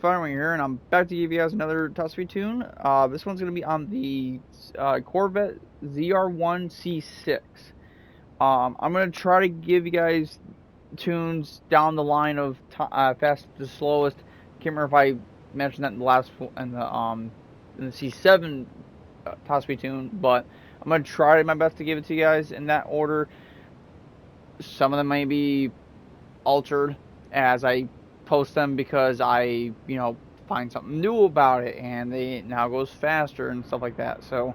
Finally here, and I'm back to give you guys another top speed tune. This one's going to be on the Corvette ZR1 C6. I'm going to try to give you guys tunes down the line of fast to slowest. Can't remember if I mentioned that in the last in the C7 top speed tune, but I'm going to try my best to give it to you guys in that order. Some of them may be altered as I post them because I, find something new about it and it now goes faster and stuff like that. So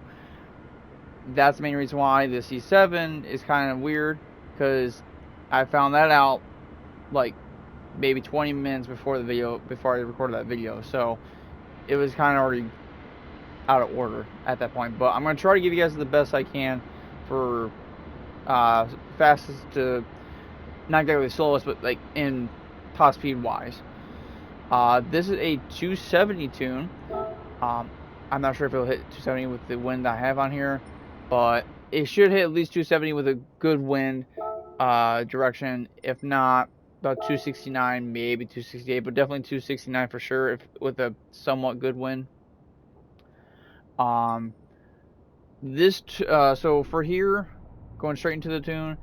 that's the main reason why the C7 is kind of weird, because I found that out like maybe 20 minutes before I recorded that video. So it was kind of already out of order at that point. But I'm going to try to give you guys the best I can for fastest to, not exactly the slowest, but like in top speed wise. This is a 270 tune. I'm not sure if it'll hit 270 with the wind I have on here, but it should hit at least 270 with a good wind direction. If not, about 269, maybe 268, but definitely 269 for sure, if with a somewhat good wind. So for here, going straight into the tune,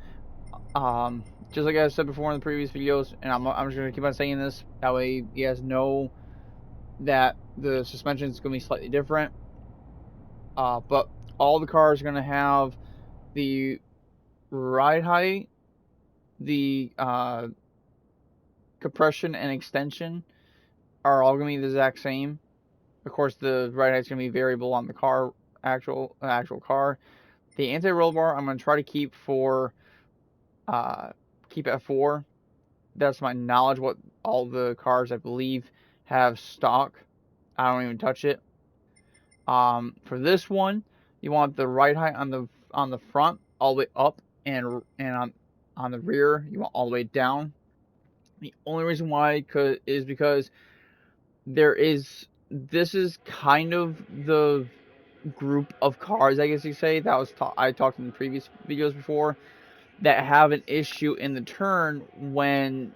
just like I said before in the previous videos, and I'm just gonna keep on saying this, that way you guys know that the suspension is gonna be slightly different. But all the cars are gonna have the ride height, the compression and extension are all gonna be the exact same. Of course, the ride height is gonna be variable on the car, actual car. The anti-roll bar I'm gonna try to keep at 4. That's my knowledge. What all the cars I believe have stock. I don't even touch it. For this one, you want the ride height on the front all the way up, and on the rear you want all the way down. The only reason why is because this is kind of the group of cars, I guess you say, that I talked in the previous videos before, that have an issue in the turn when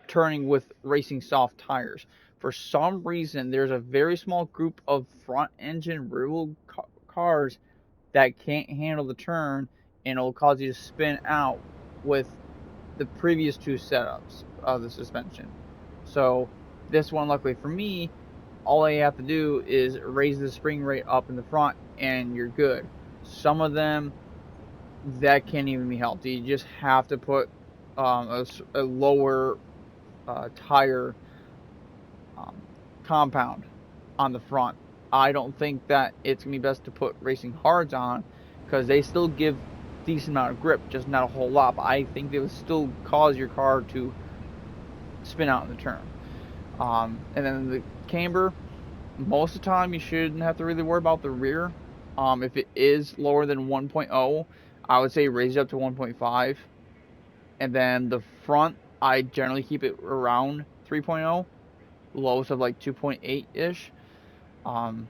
turning with racing soft tires. For some reason, there's a very small group of front engine rear wheel cars that can't handle the turn, and it'll cause you to spin out with the previous two setups of the suspension. So this one, luckily for me, all I have to do is raise the spring rate up in the front and you're good. Some of them, that can't even be helped. You just have to put a lower tire compound on the front. I don't think that it's going to be best to put racing hards on, because they still give decent amount of grip, just not a whole lot, but I think they would still cause your car to spin out in the turn. And then the camber, most of the time you shouldn't have to really worry about the rear. If it is lower than 1.0, I would say raise it up to 1.5. And then the front, I generally keep it around 3.0, lowest of like 2.8-ish. And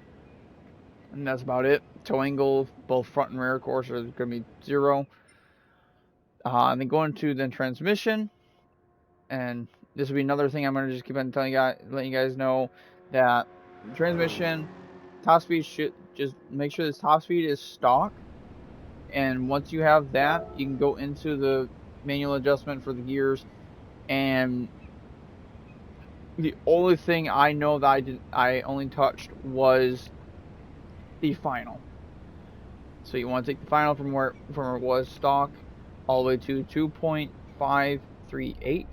that's about it. Toe angle, both front and rear, of course, are going to be 0. And then going to the transmission, and this will be another thing I'm going to just keep on letting you guys know, that transmission, top speed, should just make sure this top speed is stock. And once you have that, you can go into the manual adjustment for the gears. And the only thing I know that I only touched was the final. So you want to take the final from where it was stock all the way to 2.538,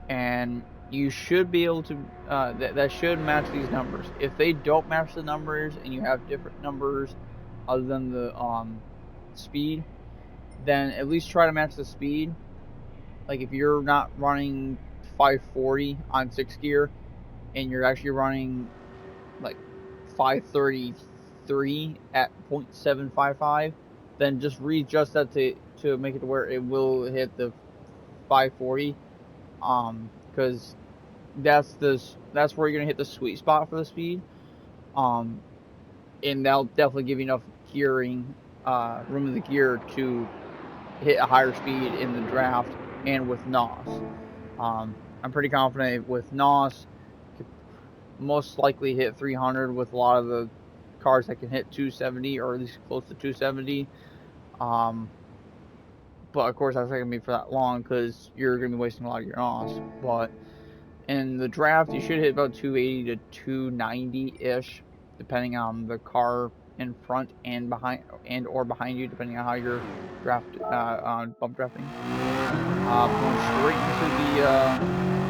and you should be able to that should match these numbers. If they don't match the numbers and you have different numbers other than the speed, then at least try to match the speed. Like if you're not running 540 on 6 gear and you're actually running like 533 at 0.755, then just readjust that to make it to where it will hit the 540, because that's where you're gonna hit the sweet spot for the speed, and that'll definitely give you enough gearing room in the gear to hit a higher speed in the draft and with NOS. I'm pretty confident with NOS most likely hit 300 with a lot of the cars that can hit 270 or at least close to 270. But of course that's not gonna be for that long because you're gonna be wasting a lot of your NOS. But in the draft, you should hit about 280 to 290 ish, depending on the car in front and behind or behind you, depending on how you're on bump drafting. Going straight into the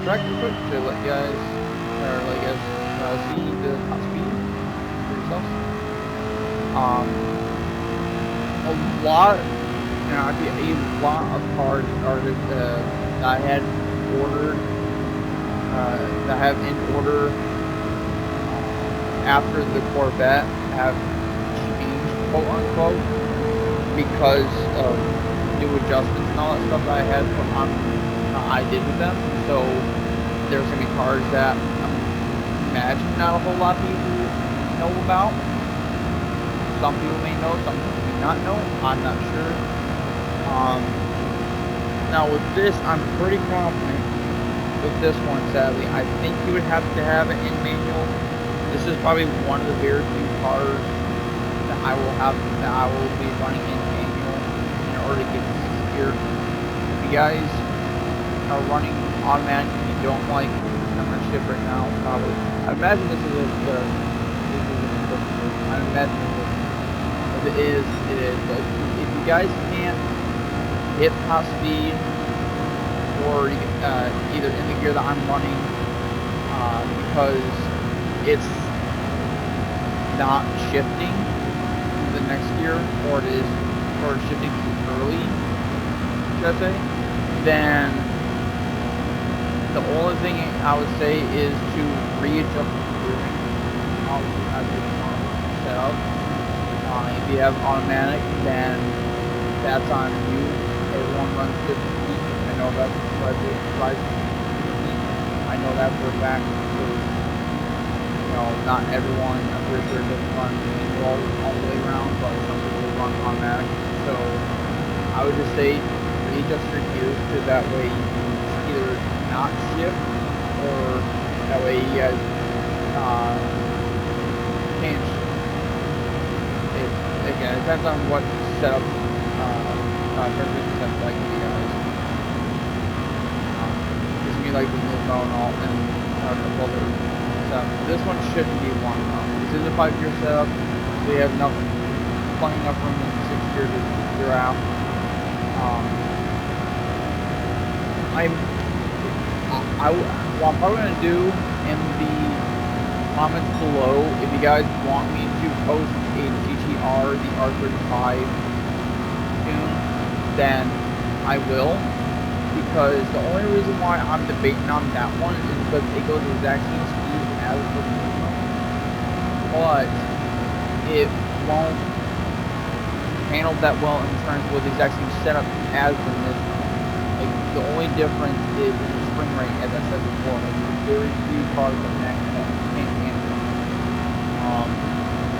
track real quick to let you guys see the top speed for yourselves. A lot of cars are that I had ordered that have in order after the Corvette have changed, quote unquote, because of new adjustments and all that stuff that I had put on. I did with them. So there's gonna be cars that I'm imagining not a whole lot of people know about. Some people may know, some people may not know. I'm not sure. Now with this, I'm pretty confident with this one. Sadly, I think you would have to have it in manual. This is probably one of the very few cars that I will be running in manual in order to get this gear. If you guys are running automatic and you don't like, I'm gonna shift right now. Probably, I imagine this is I imagine it is. But if you guys can't hit top speed or either in the gear that I'm running, because it's not shifting to the next gear, or shifting too early, should I say, then the only thing I would say is to readjust the gearing. Obviously, as you set up. If you have automatic, then that's on you. Everyone runs 50 feet. I know that's I know that for a fact. Not everyone, I'm pretty sure, doesn't run all the way around, but some people run automatic. So I would just say readjust your gears to that way you can either not shift, or that way you guys can't. Again, it depends on what setup transmission setup like for you guys. Gives me like the new phone and a couple other stuff. This one shouldn't be long enough. This is a 5-gear setup, so you have plenty enough room in the 6-gear to gear out. What I'm probably gonna do in the comments below, if you guys want me to post a GTR, the R35 tune, then I will, because the only reason why I'm debating on that one is because it goes the exact same speed as the Nemo, but it won't handle that well in terms with the exact same setup as the Nemo. Like, the only difference is the spring rate, as I said before. Like, there's very few cars that can't handle it.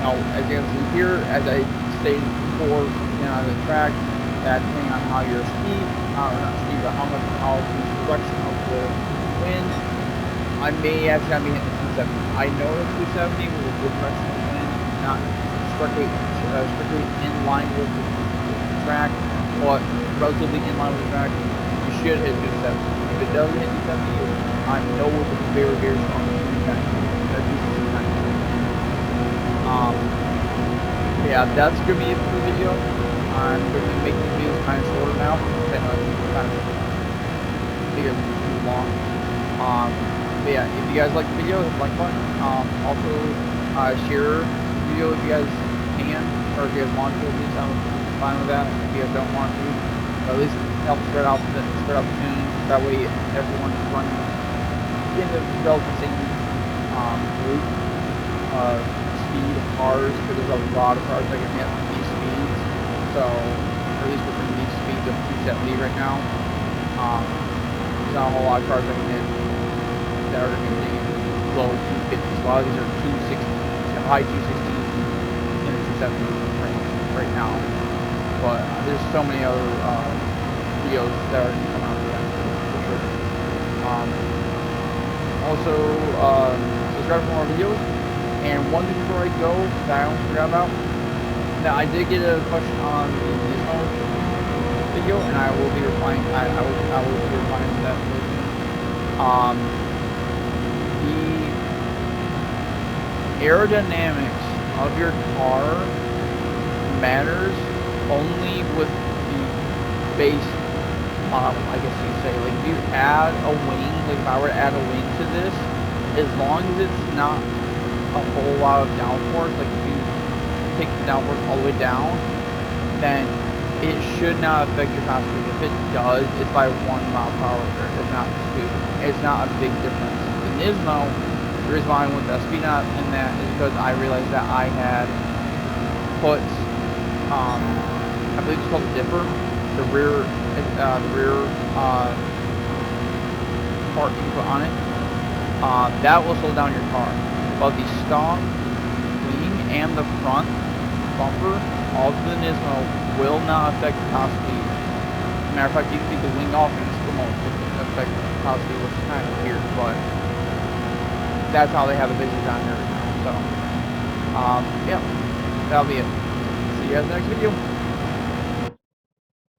Now, as you can see here, as I stated before, on the track, that depending on how your speed, not speed, but how the direction of the wind, I may actually be hitting the 270. I know the 270 with a good direction of wind, not strictly in line with the track, but relatively in line with the track, you should hit 270. If it doesn't hit 270, I know with a very, very strong 290. Yeah, that's gonna be it for the video. I'm going to be making the videos kind of shorter now, because I know it's kind of bigger too long. But yeah, if you guys like the video, hit the like button. Also, share the video if you guys can, or if you guys want to. At least I'm fine with that. If you guys don't want to, but at least help spread out the tunes. That way, everyone's running in the relative same group of speed of cars, because there's a lot of cars that can hit these speeds. So, or at least within these speeds of 270 right now. There's not a whole lot of cars that can hit that are going to be low 250s. A lot of these are 260s, high 260s in the 270 range right now. But there's so many other videos that are coming out of that for sure. Also, subscribe subscribe for more videos. And one thing before I go that I almost forgot about, that I did get a question on the Nismo video, and I will be replying. I will be replying to that person. The aerodynamics of your car matters only with the base model, I guess you could say. Like, if you add a wing, like if I were to add a wing to this, as long as it's not a whole lot of downforce, like if you take the downforce all the way down, then it should not affect your top speed. If it does, it's by 1 mile per hour, it's not 2. It's not a big difference. The Nismo, the reason why I went that speed knot in that is because I realized that I had put, I believe it's called the dipper, the rear part you put on it. That will slow down your car. But the stock wing and the front bumper of the Nismo will not affect the top speed. Matter of fact, you can take the wing off and it still won't affect the top speed, which is kind of weird, but that's how they have the basics on there. So, yeah, that'll be it. See you guys in the next video.